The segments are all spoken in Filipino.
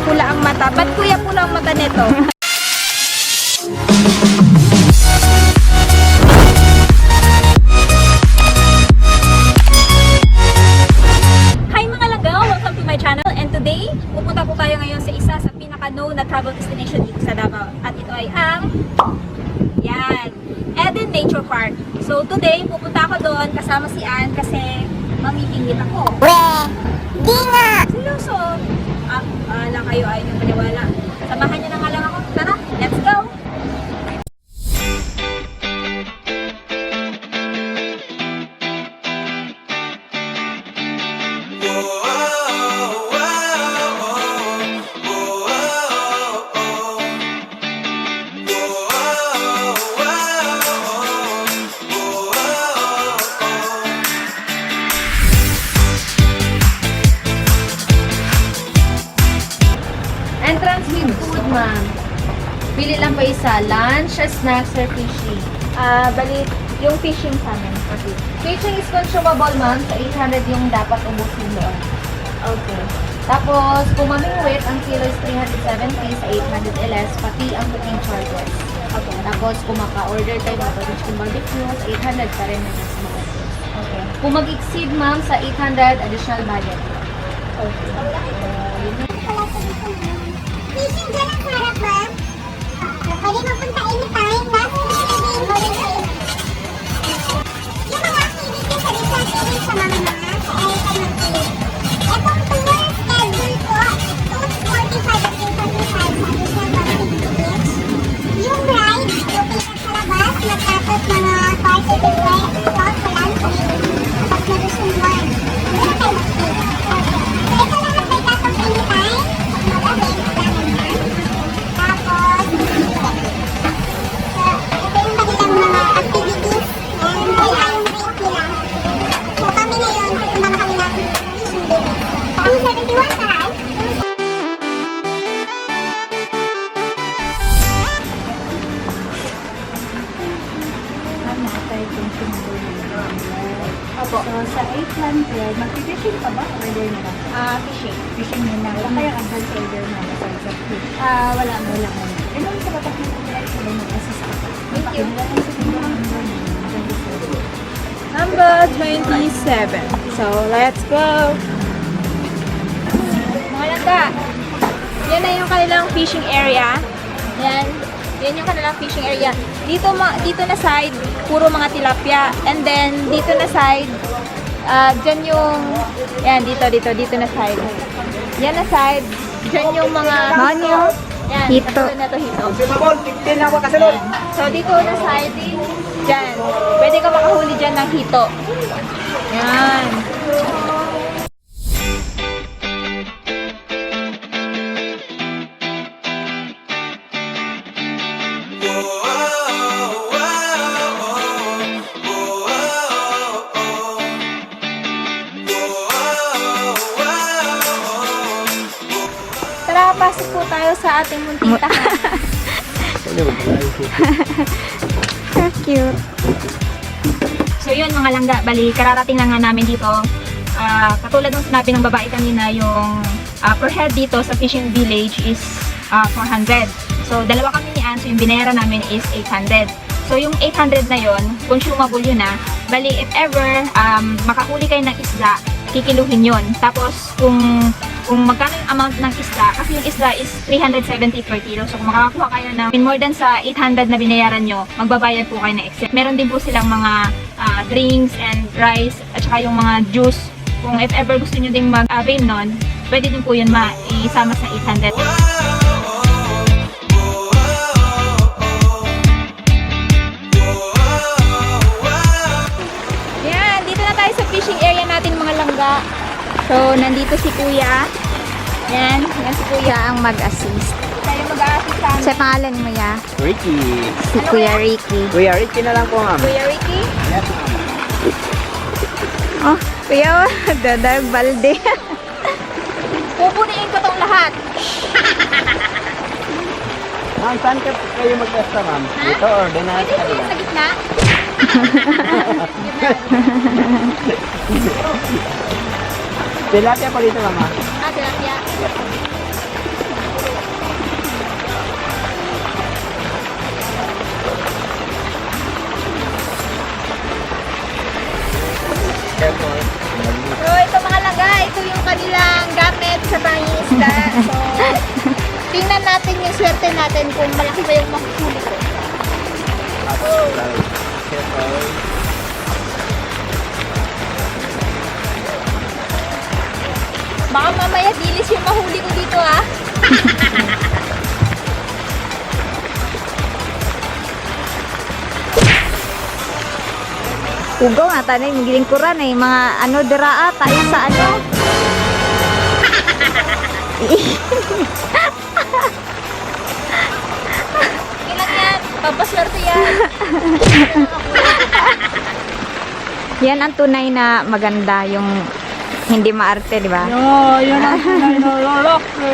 pula ang mata. Ba't kuya pula ang mata nito? Hi mga langga! Welcome to my channel. And today, pupunta po tayo ngayon sa isa sa pinaka-known na travel destination dito sa Davao. At ito ay ang Eden Nature Park. So today, pupunta ako doon kasama si Ann kasi mamimingit ako. Di nga! Seryoso? Lang kayo ay yung paniwala. Samahan niyo na nga lang ako. Tara, let's go! Entrance with food, ma'am. Pili lang po isa. Lunch, snacks, or fishing. Bali, yung fishing sa amin. Okay. Fishing is consumable, ma'am. Sa 800 yung dapat ubusin doon. Okay. Tapos, kung mamingwit, ang kilo is 370 sa 800 LS, pati ang cooking charges. Okay. Tapos, kung maka-order tayo ng chicken barbecue, sa 800 pa rin na mas maganda. Okay. Kung mag-exceed, ma'am, sa 800, additional budget. Okay. Fishing dyan ang harap, ma'am. Pwede mapunta anytime. Last weekend, golden day. Yung mga activities sa resort din sa mga sa Erica Marquez. Etong tour schedule ko, 2:45 at 3:45 sa Resort Activities. Yung ride, located sa labas, matapos mga 40 to 20 stop sa lunch break. Tapos na Luzon 1. Doon tayo mag-stay. So, ito lahat may tatong anytime. Mag-avail lang naman. Tapos, ito yung kanilang mga activities. And wala yung rate nila. So, kami ngayon, pupunta na kami ng fishing day. Ang 71 na right? Opo. So, sa 800, mag-fishing pa ba? Order na lang. Fishing. Fishing muna. Wala kayong advance order na besides of fish. Wala mo. Wala mo. Eh, nung sa batak na direct ko lang mag-assist ako. Thank you. Number Number 27. So, let's go! Mga langga, yan na yung kanilang fishing area. Yan. Yan yung kanilang fishing area. Dito na side, puro mga tilapia. And then, dito na side, dyan yung, yan, dito na side. Yan na side, dyan yung mga, yan, Hito. katulad na to, hito. Yan. So, dito na side, dyan. Pwede ka makahuli dyan ng hito. Yan. Tara, pasok po tayo sa ating muntintahan. So cute. So yun mga langga, bali kararating lang nga namin dito. Katulad ng sinabi ng babae kanina, yung per head dito sa fishing village is 400. So dalawa kami ni Ann, so yung binayaran namin is 800. So yung 800 na yun, consumable yun na. Bali if ever makahuli kayo ng isda, kikiluhin yun. Tapos kung magkano yung amount ng isda, kasi yung isda is 370 per kilo. So kung makakakuha kayo ng more than sa 800 na binayaran nyo, magbabayad po kayo ng extra. Meron din po silang mga drinks and rice at saka yung mga juice. Kung if ever gusto nyo ding mag-avail nun, pwede din po yun maisama sa 800. Yan, dito na tayo sa fishing area natin mga langga. So, nandito si Kuya. Yan si Kuya ang mag-assist. Tayo mag-assist sa amin. Sa pangalan mo ya? Ricky. Si Kuya Ricky. Kuya Ricky na lang po, ma'am. Kuya Ricky. Yes, ma'am. Oh, Kuya, dadag balde. Pupunin ko tong lahat. Ma'am, saan kayo mag-testa, ma'am? Ha? Dito or doon na Pwede sa ko kabila? sa gitna? Tilapia po dito, mama. Tilapia. natin yung swerte natin kung malaki ba yung makuhuli ko. Baka mamaya dilis yung mahuli ko dito ah. Ugaw nga tanay magiling kuran eh mga ano diraa tayo sa ano. Kailan yan? Papaswerte yan. Yan ang tunay na maganda yung hindi maarte, di ba? Yan ang tunay na lalaki.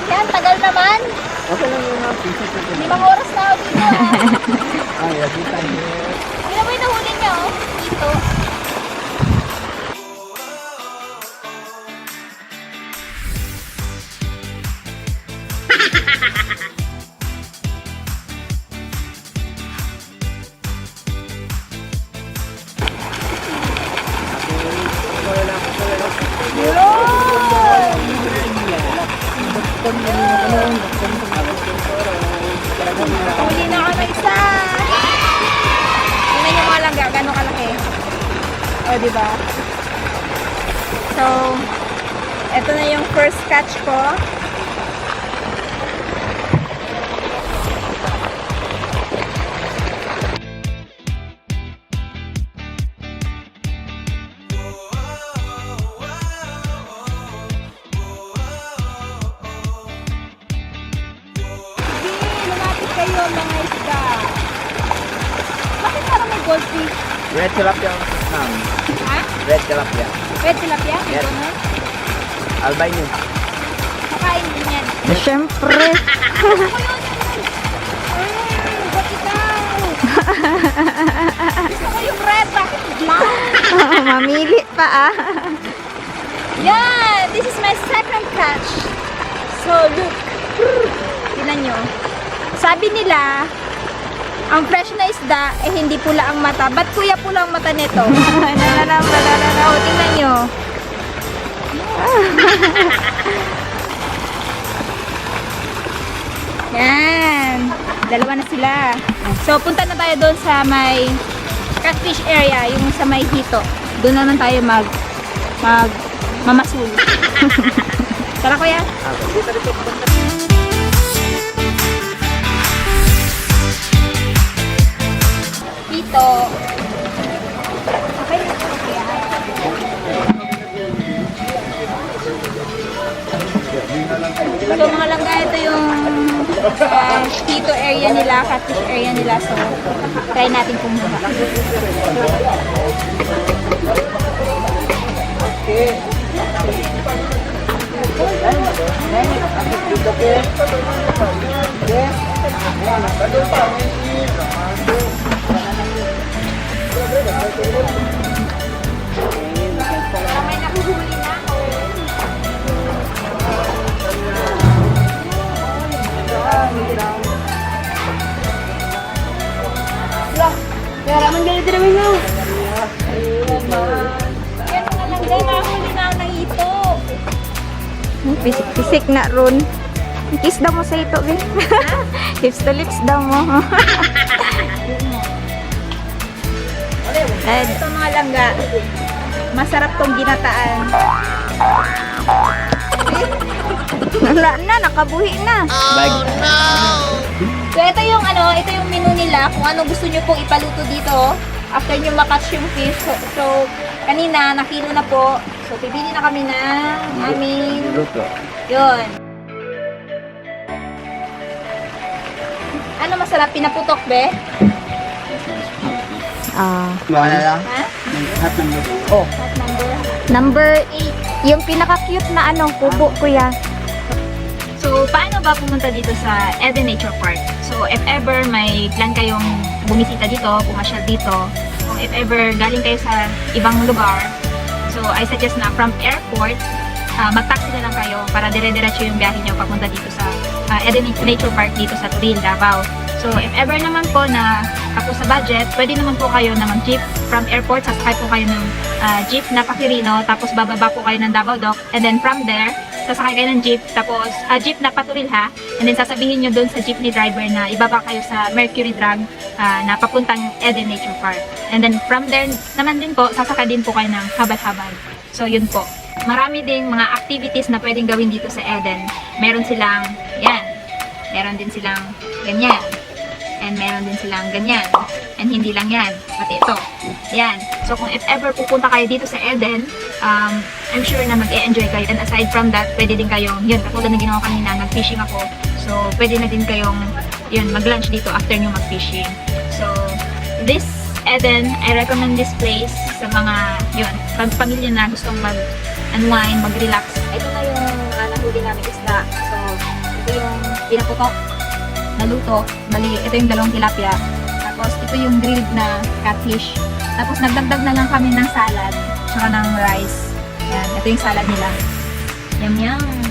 Yan, tagal naman. Okay lang yun ma'am. 5 oras na ako dito ah. Ay, lagi tayo. Hindi na ba yung nahuli niya oh? Dito. Huli na ako ng isa. Tingnan niyo mga langga, gano'ng kalaki. O, diba? So, eto na yung first catch ko. Lumapit kayo mga isda. Bakit parang may goldfish? Red tilapia ma'am. Ha? Red tilapia. Red tilapia? May Yes. ganun? Albino. Kakain din yan. Siyempre. Ba't ikaw? Gusto ko yung red, bakit black? Mamili pa ah. Yan! This is my second catch. So, look. Tingnan nyo. Sabi nila, ang fresh na isda, eh hindi pula ang mata. Ba't kuya pula ang mata nito? Nananam. O, tingnan nyo. Yan. Dalawa na sila. So, punta na tayo doon sa may catfish area, yung sa may hito. Doon naman tayo mamasul. Tara kuya. Hito. Okay na po kuya. So mga langga, ito yung hito area nila, catfish area nila. So, try natin kumuha. May nakuhuli na ako. Kaya man ganito naman nyo. Yan mga langga, mahuli na ako ng hito. Pisik-pisik na ron. Kiss daw mo sa ito, be. Lips to lips daw mo. Ed, Ito mga langga, masarap tong ginataan. wala na, nakabuhi na. Bag. So ito yung ito yung menu nila kung ano gusto niyo pong ipaluto dito after niyo makatch yung fish. So kanina nakilo na po. So pipili na kami ng aming Luto. yun. Ano masarap pinaputok be? Ah, Ano lang? Ha? Hot number. Oh. Hot number. number 8. Yung pinaka-cute na kubo, kuya. So, paano ba pumunta dito sa Eden Nature Park? So, if ever may plan kayong bumisita dito, pumasyal dito, o if ever galing kayo sa ibang lugar, so I suggest na from airport, mag-taxi na lang kayo para dire-diretso yung biyahe nyo papunta dito sa Eden Nature Park dito sa Turil, Davao. So, if ever naman po na tapos sa budget, pwede naman po kayo na mag-jeep from airport. Sasakay po kayo ng jeep na Pakirino, tapos bababa po kayo ng Davao Dock. And then from there, sasakay kayo ng jeep, tapos jeep na Paturilha. And then sasabihin nyo doon sa jeepney driver na ibaba kayo sa Mercury Drag na papuntang Eden Nature Park. And then from there naman din po, sasakay din po kayo ng habal-habal. So, yun po. Marami ding mga activities na pwedeng gawin dito sa Eden. Meron silang, yan. Meron din silang ganyan. And meron din silang ganyan. And hindi lang yan. Pati ito. Yan. So, kung if ever pupunta kayo dito sa Eden, I'm sure na mag-e-enjoy kayo. And aside from that, pwede din kayong, yun, katulad na ginawa kanina, nag-fishing ako. So, pwede na din kayong, yun, mag-lunch dito after nyo mag-fishing. So, this Eden, I recommend this place sa mga, yun, pamilya na gustong mag-unwind, mag-relax. Ito na yung nahuli namin isda. So, ito yung pinaputok na luto. Bali, ito yung dalawang tilapia. Tapos, ito yung grilled na catfish. Tapos, nagdagdag na lang kami ng salad, tsaka ng rice. Yan, ito yung salad nila. Yum yum!